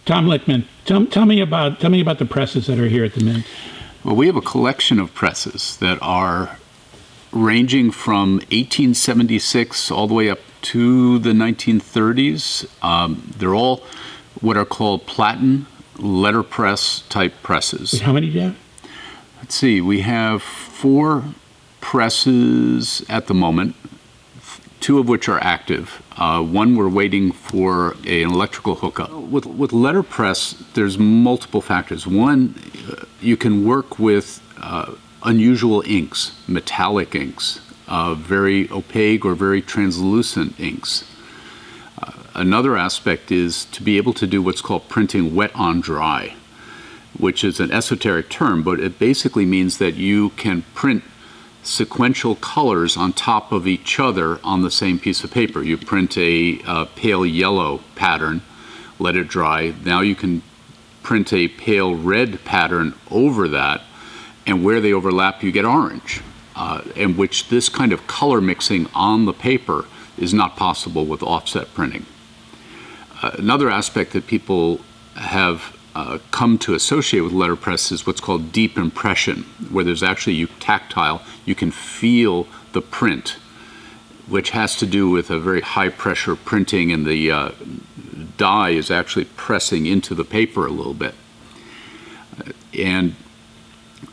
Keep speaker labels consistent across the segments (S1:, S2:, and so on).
S1: Tom Lichtman, tell me about the presses that are here at the Mint.
S2: Well, we have a collection of presses that are ranging from 1876 all the way up to the 1930s. They're all what are called platen letterpress type presses.
S1: Wait, how many do you have?
S2: Let's see, we have 4 presses at the moment, 2 of which are active. One we're waiting for an electrical hookup. With letterpress, there's multiple factors. One, you can work with unusual inks, metallic inks, very opaque or very translucent inks. Another aspect is to be able to do what's called printing wet on dry, which is an esoteric term, but it basically means that you can print sequential colors on top of each other on the same piece of paper. You print a pale yellow pattern, let it dry. Now you can print a pale red pattern over that, and where they overlap, you get orange, in which this kind of color mixing on the paper is not possible with offset printing. Another aspect that people have come to associate with letterpress is what's called deep impression, where there's actually tactile, you can feel the print, which has to do with a very high pressure printing, and the dye is actually pressing into the paper a little bit. And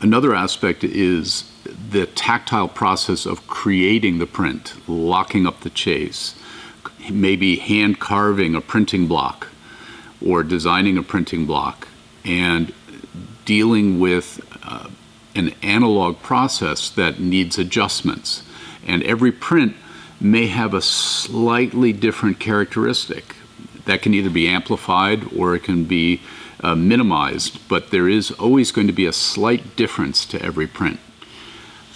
S2: another aspect is the tactile process of creating the print, locking up the chase, maybe hand carving a printing block or designing a printing block, and dealing with an analog process that needs adjustments. And every print may have a slightly different characteristic that can either be amplified or it can be minimized, but there is always going to be a slight difference to every print.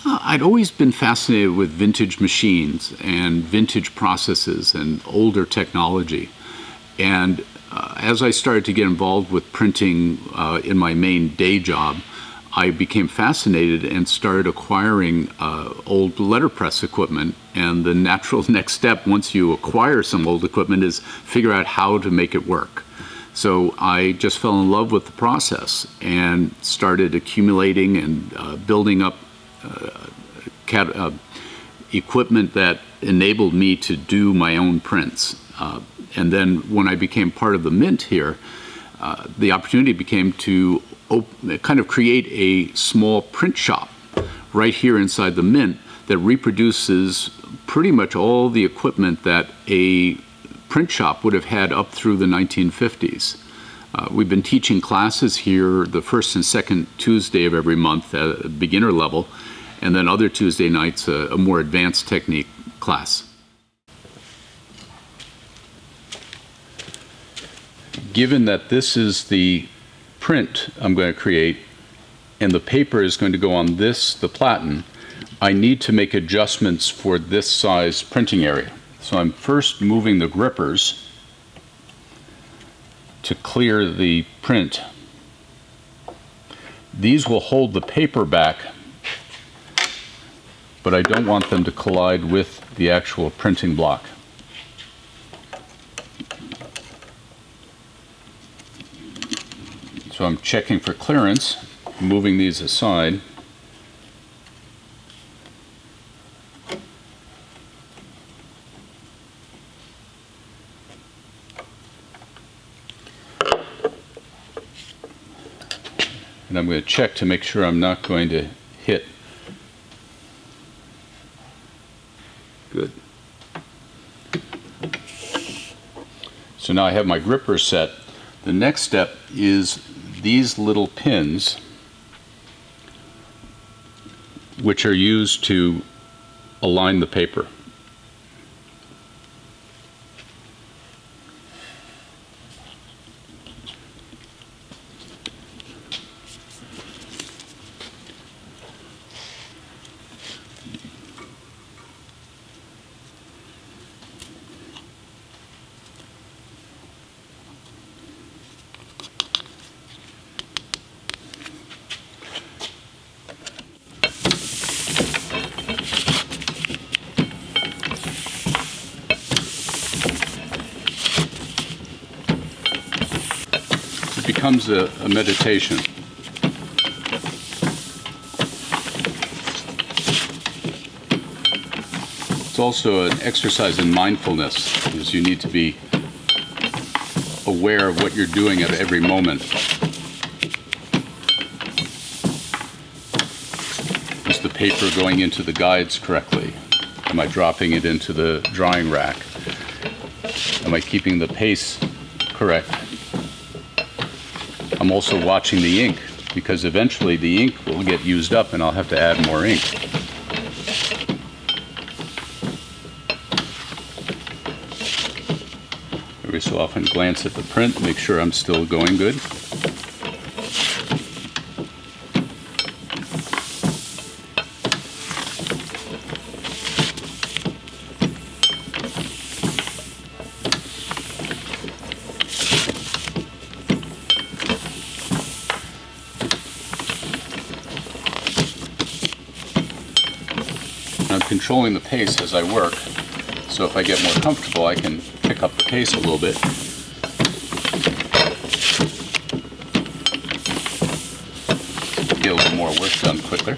S2: I'd always been fascinated with vintage machines and vintage processes and older technology. And as I started to get involved with printing in my main day job, I became fascinated and started acquiring old letterpress equipment. And the natural next step, once you acquire some old equipment, is figure out how to make it work. So I just fell in love with the process and started accumulating and building up equipment that enabled me to do my own prints. And then when I became part of the Mint here, the opportunity became to kind of create a small print shop right here inside the Mint that reproduces pretty much all the equipment that a print shop would have had up through the 1950s. We've been teaching classes here the first and second Tuesday of every month at a beginner level, and then other Tuesday nights a more advanced technique class. Given that this is the print I'm going to create and the paper is going to go on this, the platen, I need to make adjustments for this size printing area. So I'm first moving the grippers to clear the print. These will hold the paper back, but I don't want them to collide with the actual printing block. So I'm checking for clearance, moving these aside. And I'm going to check to make sure I'm not going to hit. Good. So now I have my gripper set. The next step is these little pins, which are used to align the paper. It becomes a meditation. It's also an exercise in mindfulness, because you need to be aware of what you're doing at every moment. Is the paper going into the guides correctly? Am I dropping it into the drawing rack? Am I keeping the pace correct? I'm also watching the ink, because eventually the ink will get used up and I'll have to add more ink. Every so often glance at the print, make sure I'm still going good. I'm controlling the pace as I work, so if I get more comfortable, I can pick up the pace a little bit. Get a little more work done quicker.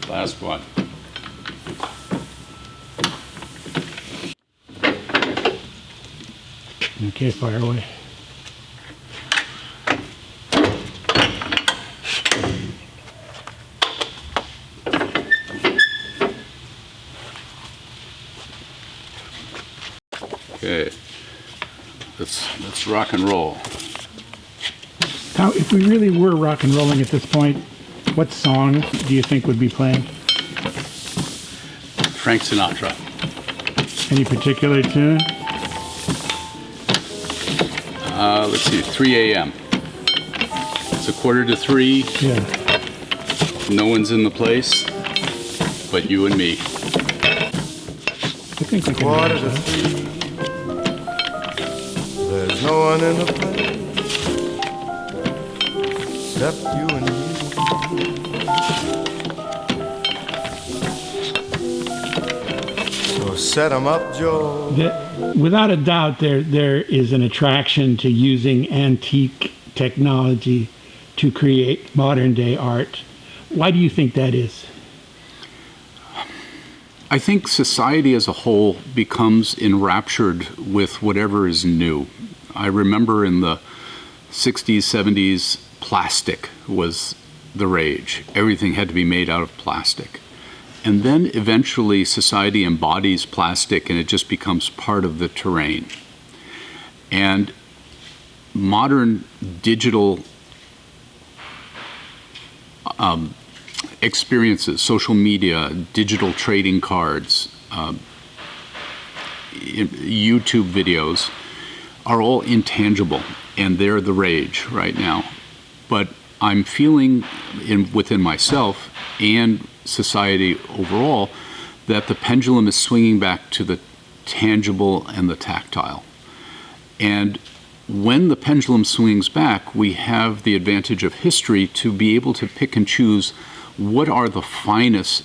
S2: Last one.
S1: Okay, fire away.
S2: Okay, let's rock and roll.
S1: Now, if we really were rock and rolling at this point, what song do you think would be playing?
S2: Frank Sinatra.
S1: Any particular tune?
S2: Let's see, 3 a.m. It's 2:45.
S1: Yeah.
S2: No one's in the place but you and me.
S1: I think we can
S3: Quarter
S1: manage
S3: to
S1: that.
S3: 3. There's no one in the place except you and me. So set 'em up, Joe.
S1: Without a doubt, there is an attraction to using antique technology to create modern day art. Why do you think that is?
S2: I think society as a whole becomes enraptured with whatever is new. I remember in the 60s, 70s, plastic was the rage. Everything had to be made out of plastic. And then eventually society embodies plastic and it just becomes part of the terrain. And modern digital experiences, social media, digital trading cards, YouTube videos are all intangible, and they're the rage right now. But I'm feeling within myself and society overall that the pendulum is swinging back to the tangible and the tactile. And when the pendulum swings back, we have the advantage of history to be able to pick and choose what are the finest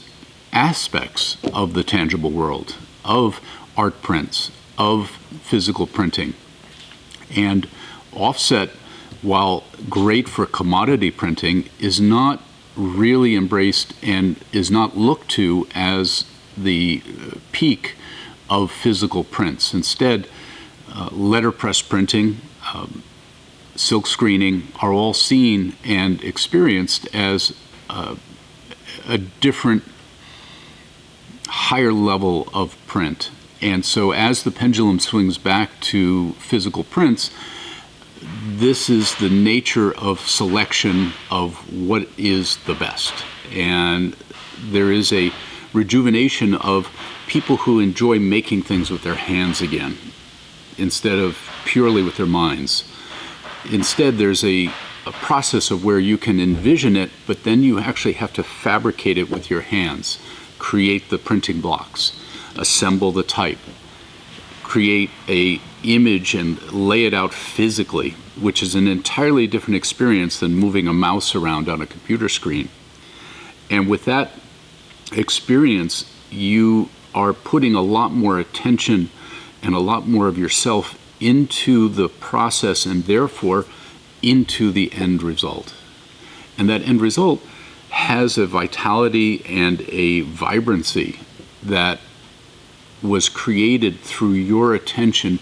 S2: aspects of the tangible world, of art prints, of physical printing. And offset, while great for commodity printing, is not really embraced and is not looked to as the peak of physical prints. Instead, letterpress printing, silk screening are all seen and experienced as a different, higher level of print. And so as the pendulum swings back to physical prints, this is the nature of selection of what is the best. And there is a rejuvenation of people who enjoy making things with their hands again, instead of purely with their minds. Instead, there's a process of where you can envision it, but then you actually have to fabricate it with your hands, create the printing blocks, assemble the type, create a image and lay it out physically, which is an entirely different experience than moving a mouse around on a computer screen. And with that experience, you are putting a lot more attention and a lot more of yourself into the process, and therefore into the end result. And that end result has a vitality and a vibrancy that was created through your attention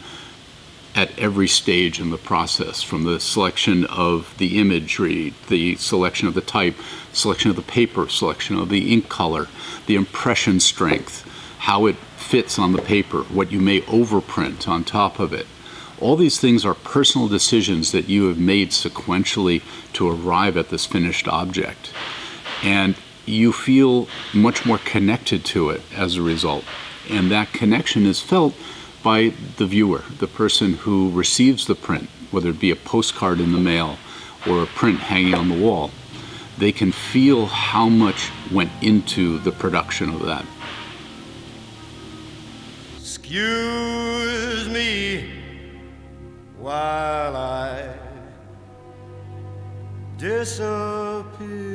S2: at every stage in the process, from the selection of the imagery, the selection of the type, selection of the paper, selection of the ink color, the impression strength, how it fits on the paper, what you may overprint on top of it. All these things are personal decisions that you have made sequentially to arrive at this finished object. And you feel much more connected to it as a result. And that connection is felt by the viewer, the person who receives the print, whether it be a postcard in the mail or a print hanging on the wall. They can feel how much went into the production of that.
S3: Excuse me while I disappear.